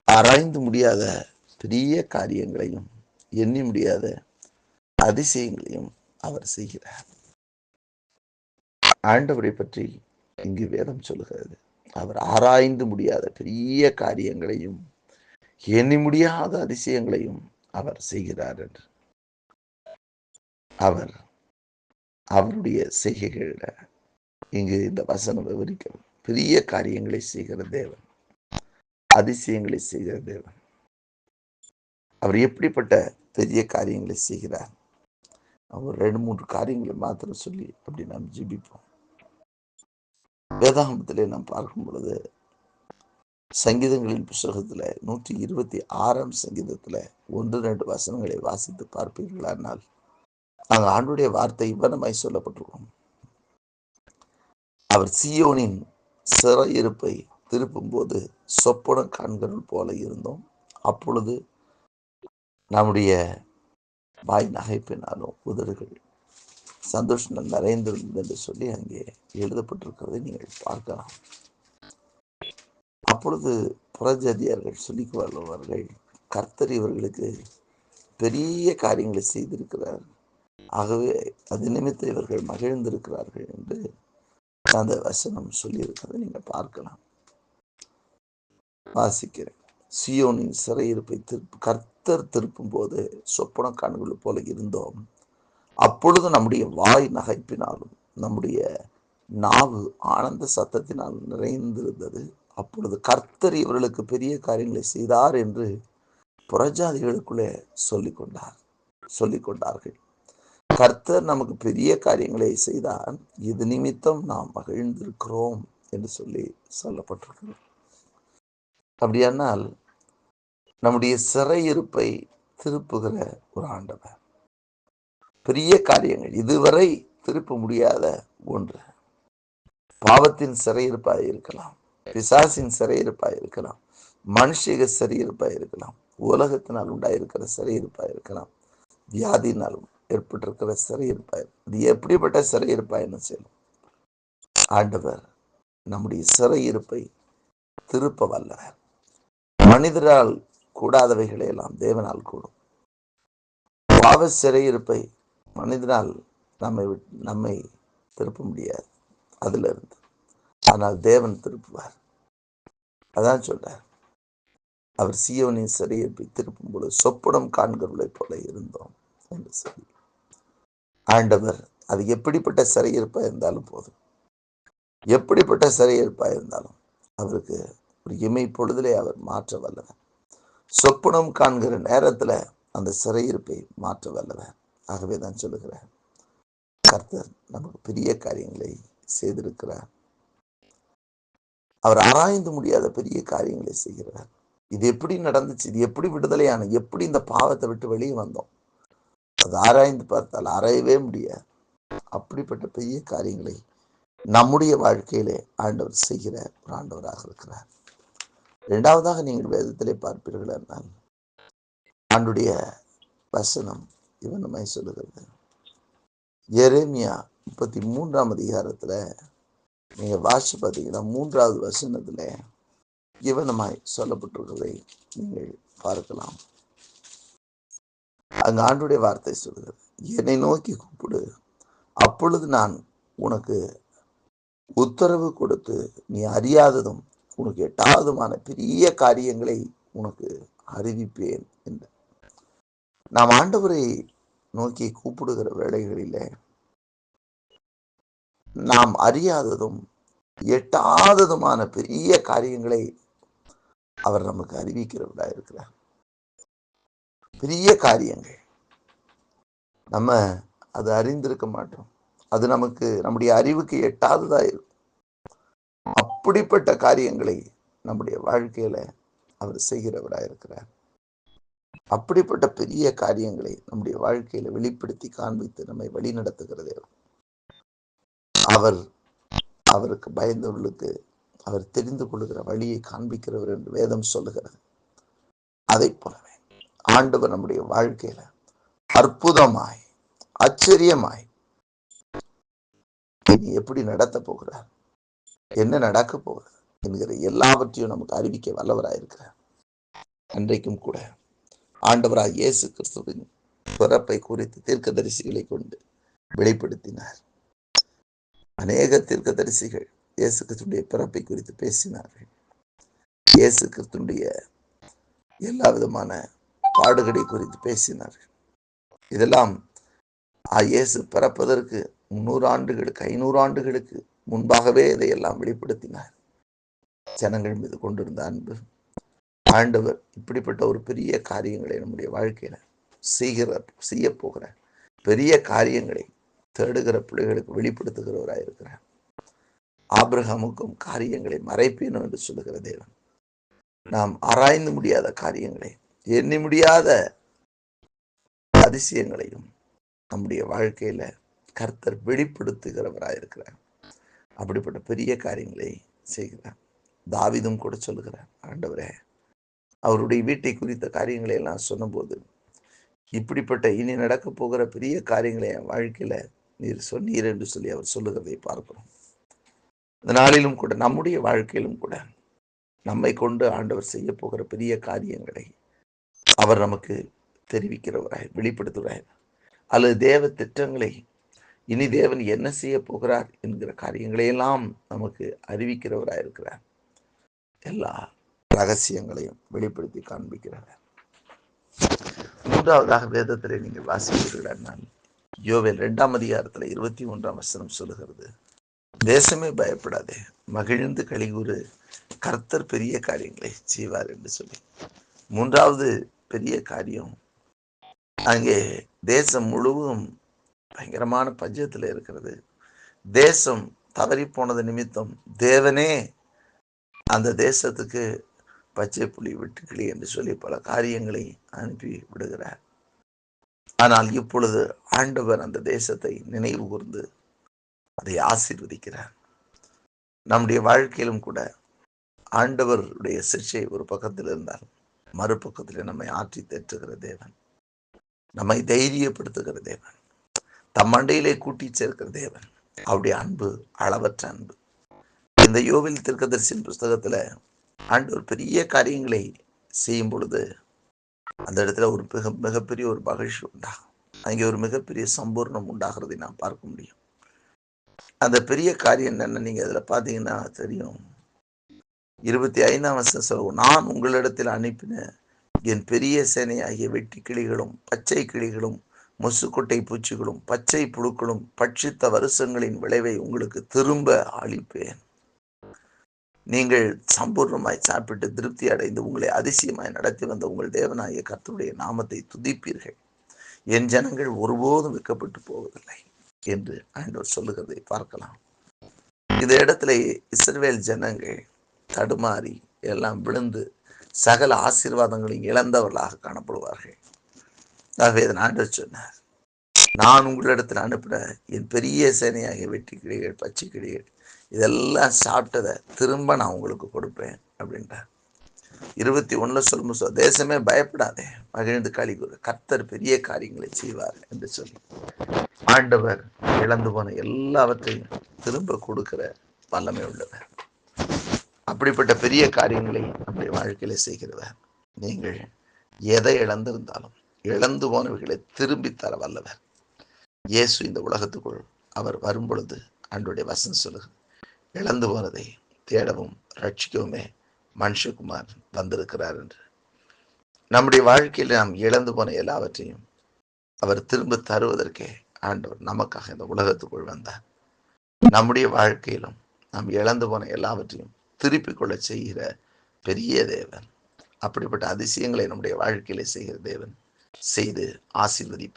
ஆராய்ந்து முடியாத பெரிய காரியங்களையும் எண்ணி முடியாத அதிசயங்களையும் அவர் செய்கிறார். ஆண்டவரை பற்றி இங்கு வேதம் சொல்லுகிறது, அவர் ஆராய்ந்து முடியாத பெரிய காரியங்களையும் எண்ணி முடியாத அதிசயங்களையும் அவர் செய்கிறார் என்று. அவர் அவருடைய செய்கைகளில் இங்கு இந்த வசனம் விவரிக்கிறது. பெரிய காரியங்களை செய்கிற தேவன், அதிசயங்களை செய்கிற தேவன். அவர் எப்படிப்பட்ட பெரிய காரியங்களை செய்கிறார்? அவர் 2-3 காரியங்களை மாத்திரம் சொல்லி அப்படி நாம் ஜெபிப்போம். வேதாகமத்திலே நாம் பார்க்கும் பொழுது சங்கீதங்களின் புஸ்தகத்துல 126ஆம் சங்கீதத்துல 1-2 வசனங்களை வாசித்து பார்ப்பீர்களானால் நாங்கள் ஆண்டுடைய வார்த்தை இவ்வனமாய் சொல்லப்பட்டிருக்கோம். அவர் சீயோனின் சிறையிருப்பை திருப்பும் போது சொப்பன கண்கள் போல இருந்தோம், அப்பொழுது நம்முடைய வாய் நகைப்பினாலும் உதடுகள் சந்தோஷம் நிறைந்திருந்தது என்று சொல்லி அங்கே எழுதப்பட்டிருக்கிறதை நீங்கள் பார்க்கலாம். அப்பொழுது புறஜாதியார்கள் சொல்லிக் கொள்வார்கள், கர்த்தர் இவர்களுக்கு பெரிய காரியங்களை செய்திருக்கிறார், ஆகவே அது நிமித்தம் இவர்கள் மகிழ்ந்திருக்கிறார்கள் என்று அந்த வசனம் சொல்லியிருக்கிறதை நீங்க பார்க்கலாம். வாசிக்கிறேன். சியோனின் சிறையிருப்பை கர்த்தர் திருப்பும் போது சொப்பன கண்கள் போல இருந்தோம், அப்பொழுது நம்முடைய வாய் நகைப்பினாலும் நம்முடைய நாவு ஆனந்த சத்தத்தினால் நிறைந்திருந்தது. அப்பொழுது கர்த்தர் இவர்களுக்கு பெரிய காரியங்களை செய்தார் என்று புறஜாதிகளுக்குள்ளே சொல்லிக் கொண்டார்கள். கர்த்தர் நமக்கு பெரிய காரியங்களை செய்தார், இது நிமித்தம் நாம் மகிழ்ந்திருக்கிறோம் என்று சொல்லப்பட்டிருக்கிறது. அப்படியானால் நம்முடைய சிறையிருப்பை திருப்புகிற ஒரு ஆண்டவர், பெரிய காரியங்கள் இதுவரை திருப்ப முடியாத ஒன்று, பாவத்தின் சிறையிருப்பாக இருக்கலாம், பிசாசின் சிறையிருப்பாக இருக்கலாம், மனுஷிக சிறையிருப்பாக இருக்கலாம், உலகத்தினால் உண்டாயிருக்கிற சிறையிருப்பாக இருக்கலாம், வியாதியினாலும் ஏற்பட்டிருக்கிற சிறையிருப்பாக, அது எப்படிப்பட்ட சிறையிருப்பாக என்ன செய்யணும்? ஆண்டவர் நம்முடைய சிறையிருப்பை திருப்ப வல்லவர். மனிதரால் கூடாதவைகளை எல்லாம் தேவனால் கூடும். பாவ சிறையிருப்பை மனிதனால் நம்மை திருப்ப முடியாது அதுல இருந்து, ஆனால் தேவன் திருப்புவார். அதான் சொல்றார், அவர் சீயோனின் சிறையிருப்பை திருப்பும் பொழுது சொப்பனம் காண்கிறவர்களை போல இருந்தோம் என்று சொல்லி. ஆண்டவர் அது எப்படிப்பட்ட சிறையிருப்பா இருந்தாலும் போதும், எப்படிப்பட்ட சிறையிருப்பா இருந்தாலும் அவருக்கு ஒரு இமை பொழுதிலே அவர் மாற்ற வல்லவர். சொப்பனம் காண்கிற நேரத்துல அந்த சிறையிருப்பை மாற்ற வல்லவர். ஆகவே தான் சொல்லுகிறார், கர்த்தர் நமக்கு பெரிய காரியங்களை செய்திருக்கிறார். அவர் ஆராய்ந்து முடியாத பெரிய காரியங்களை செய்கிறார். இது எப்படி நடந்துச்சு, இது எப்படி விடுதலையான, எப்படி இந்த பாவத்தை விட்டு வெளியே வந்தோம், அது ஆராய்ந்து பார்த்தால் அறையவே முடியாது. அப்படிப்பட்ட பெரிய காரியங்களை நம்முடைய வாழ்க்கையிலே ஆண்டவர் செய்கிற ஒரு ஆண்டவராக இருக்கிறார். இரண்டாவதாக நீங்கள் வேதத்திலே பார்ப்பீர்கள் என்றால் ஆண்டுடைய வசனம் இவனமாய் சொல்லுகிறது. எரேமியா 33ஆம் அதிகாரத்துல நீங்க வாசி பார்த்தீங்கன்னா 3வது வசனத்துல இவனமாய் சொல்லப்பட்டிருக்கிறதை நீங்கள் பார்க்கலாம். அங்க ஆண்டுடைய வார்த்தை சொல்லுகிறது, என்னை நோக்கி கூப்பிடு, அப்பொழுது நான் உனக்கு உத்தரவு கொடுத்து நீ அறியாததும் உனக்கு எட்டாவதுமான பெரிய காரியங்களை உனக்கு அறிவிப்பேன் என்று. நாம் ஆண்டவரை நோக்கி கூப்பிடுகிற வேளைகளிலே நாம் அறியாததும் எட்டாததுமான பெரிய காரியங்களை அவர் நமக்கு அறிவிக்கிறவரா இருக்கிறார். பெரிய காரியங்கள் நம்ம அது அறிந்திருக்க மாட்டோம், அது நமக்கு நம்முடைய அறிவுக்கு எட்டாததா இருக்கும். அப்படிப்பட்ட காரியங்களை நம்முடைய வாழ்க்கையில அவர் செய்கிறவரா இருக்கிறார். அப்படிப்பட்ட பெரிய காரியங்களை நம்முடைய வாழ்க்கையில வெளிப்படுத்தி காண்பித்து நம்மை வழி நடத்துகிறது. அவருக்கு பயந்தவர்களுக்கு அவர் தெரிந்து கொள்ளுகிற வழியை காண்பிக்கிறவர் என்று வேதம் சொல்லுகிறது. அதை போலவே ஆண்டவர் நம்முடைய வாழ்க்கையில அற்புதமாய் ஆச்சரியமாய் இனி எப்படி நடத்த போகிறார், என்ன நடக்க போகிறது என்கிற எல்லாவற்றையும் நமக்கு அறிவிக்க வல்லவராயிருக்கிறார். அன்றைக்கும் கூட ஆண்டவராக இயேசு கிறிஸ்துவின் பிறப்பை குறித்து தீர்க்கதரிசிகளை கொண்டு வெளிப்படுத்தினார். அநேக தீர்க்கதரிசிகள் இயேசு கிறிஸ்துடைய பிறப்பை குறித்து பேசினார்கள். இயேசு கிறிஸ்துடைய எல்லா விதமான பாடுகளை குறித்து பேசினார்கள். இதெல்லாம் இயேசு பிறப்பதற்கு 300 ஆண்டுகளுக்கு 500 ஆண்டுகளுக்கு முன்பாகவே இதையெல்லாம் வெளிப்படுத்தினார். ஜனங்கள் மீது கொண்டிருந்த அன்பு. ஆண்டவர் இப்படிப்பட்ட ஒரு பெரிய காரியங்களை நம்முடைய வாழ்க்கையில செய்ய போகிற பெரிய காரியங்களை தேடுகிற பிள்ளைகளுக்கு வெளிப்படுத்துகிறவராக இருக்கிறார். ஆபிரகாமுக்கும் காரியங்களை மறைப்பேனோ என்று சொல்லுகிற தேவன், நாம் ஆராய்ந்து முடியாத காரியங்களை, எண்ணி முடியாத அதிசயங்களையும் நம்முடைய வாழ்க்கையில கர்த்தர் வெளிப்படுத்துகிறவராக இருக்கிறார். அப்படிப்பட்ட பெரிய காரியங்களை செய்கிறார். தாவீதும் கூட சொல்லுகிறார், ஆண்டவரே, அவருடைய வீட்டை குறித்த காரியங்களை எல்லாம் சொன்னபோது, இப்படிப்பட்ட இனி நடக்க போகிற பெரிய காரியங்களை என் வாழ்க்கையில நீர் சொன்னீர் என்று சொல்லி அவர் சொல்லுகிறதை பார்க்கிறோம். இந்த நாளிலும் கூட நம்முடைய வாழ்க்கையிலும் கூட நம்மை கொண்டு ஆண்டவர் செய்ய போகிற பெரிய காரியங்களை அவர் நமக்கு தெரிவிக்கிறவராய், வெளிப்படுத்துகிறார். அல்லது தேவ திட்டங்களை, இனி தேவன் என்ன செய்ய போகிறார் என்கிற காரியங்களையெல்லாம் நமக்கு அறிவிக்கிறவராய் இருக்கிறார். எல்லா ரகசியங்களையும் வெளிப்படுத்தி காண்பிக்கிறார். மூன்றாவதாக வேதத்திலே நீங்கள் வாசிக்கிறீர்கள். யோவேல் 2ஆம் அதிகாரத்தில் 21ஆம் வசனம் சொல்லுகிறது, தேசமே பயப்படாதே, மகிழ்ந்து களிகூறு, கர்த்தர் பெரிய காரியங்களை செய்வார் என்று சொல்லி. மூன்றாவது பெரிய காரியம், அங்கே தேசம் முழுவதும் பயங்கரமான பஞ்சத்தில் இருக்கிறது. தேசம் தவறி போனது நிமித்தம் தேவனே அந்த தேசத்துக்கு பச்சை புலி வெட்டுக்கிளி என்று சொல்லி பல காரியங்களை அனுப்பி விடுகிறார். ஆனால் இப்பொழுது ஆண்டவர் அந்த தேசத்தை நினைவு கூர்ந்து அதை ஆசீர்வதிக்கிறார். நம்முடைய வாழ்க்கையிலும் கூட ஆண்டவருடைய சிக்ஷை ஒரு பக்கத்தில் இருந்தால் மறுபக்கத்தில் நம்மை ஆற்றி தேற்றுகிற தேவன், நம்மை தைரியப்படுத்துகிற தேவன், தம் மண்டையிலே கூட்டி சேர்க்கிற தேவன். அவருடைய அன்பு அளவற்ற அன்பு. இந்த யோவேல் தீர்க்கதரிசியின் புஸ்தகத்துல ஆண்டவர் பெரிய காரியங்களை செய்யும் பொழுது அந்த இடத்துல ஒரு மிகப்பெரிய ஒரு மகிழ்ச்சி உண்டாகும். அங்கே ஒரு மிகப்பெரிய சம்பூர்ணம் உண்டாகிறதை நாம் பார்க்க முடியும். அந்த பெரிய காரியம் என்னன்னு நீங்க அதுல பாத்தீங்கன்னா தெரியும். 25ஆம் வசனம் சொல்லுவோம், நான் உங்களிடத்தில் அனுப்பின என் பெரிய சேனையாகிய வெட்டி கிளிகளும் பச்சை கிளிகளும் முசுக்கொட்டை பூச்சிகளும் பச்சை புழுக்களும் பட்சித்த வருஷங்களின் விளைவை உங்களுக்கு திரும்ப அளிப்பேன். நீங்கள் சம்பூர்ணமாய் சாப்பிட்டு திருப்தி அடைந்து உங்களை அதிசயமாய் நடத்தி வந்த உங்கள் தேவனாகிய கர்த்தருடைய நாமத்தை துதிப்பீர்கள். என் ஜனங்கள் ஒருபோதும் வெட்கப்பட்டு போவதில்லை என்று ஆண்டவர் சொல்லுகிறதை பார்க்கலாம். இந்த இடத்துல இஸ்ரவேல் ஜனங்கள் தடுமாறி எல்லாம் விழுந்து சகல ஆசீர்வாதங்களையும் இழந்தவர்களாக காணப்படுவார்கள். ஆகவே ஆண்டவர் சொன்னார், நான் உங்களிடத்தில் அனுப்பின என் பெரிய சேனையாகிய வெட்டி கிளிகள் பச்சை கிளிகள் இதெல்லாம் சாப்பிட்டதை திரும்ப நான் உங்களுக்கு கொடுப்பேன் அப்படின்றார். 21 சொல்லும், தேசமே பயப்படாதே, மகிழ்ந்து களிகூறு, கர்த்தர் பெரிய காரியங்களை செய்வார் என்று சொல்லி ஆண்டவர் இழந்து போன எல்லாவற்றையும் திரும்ப கொடுக்கிற வல்லமை உள்ளவர். அப்படிப்பட்ட பெரிய காரியங்களை நம்முடைய வாழ்க்கையில செய்கிறவர். நீங்கள் எதை இழந்திருந்தாலும் இழந்து போனவர்களை திரும்பி தர வல்லவர். இயேசு இந்த உலகத்துக்குள் அவர் வரும் பொழுது ஆண்டவருடைய வசனம் சொல்லுகிறது, இழந்து போனதை தேடவும் ரட்சிக்கவுமே மனுஷகுமார் வந்திருக்கிறார் என்று. நம்முடைய வாழ்க்கையில் நாம் இழந்து போன எல்லாவற்றையும் அவர் திரும்ப தருவதற்கே ஆண்டவர் நமக்காக இந்த உலகத்துக்குள் வந்தார். நம்முடைய வாழ்க்கையிலும் நாம் இழந்து போன எல்லாவற்றையும் திருப்பிக் கொள்ள செய்கிற பெரிய தேவன். அப்படிப்பட்ட அதிசயங்களை நம்முடைய வாழ்க்கையில செய்கிற தேவன் செய்து ஆசீர்வதிப்பார்.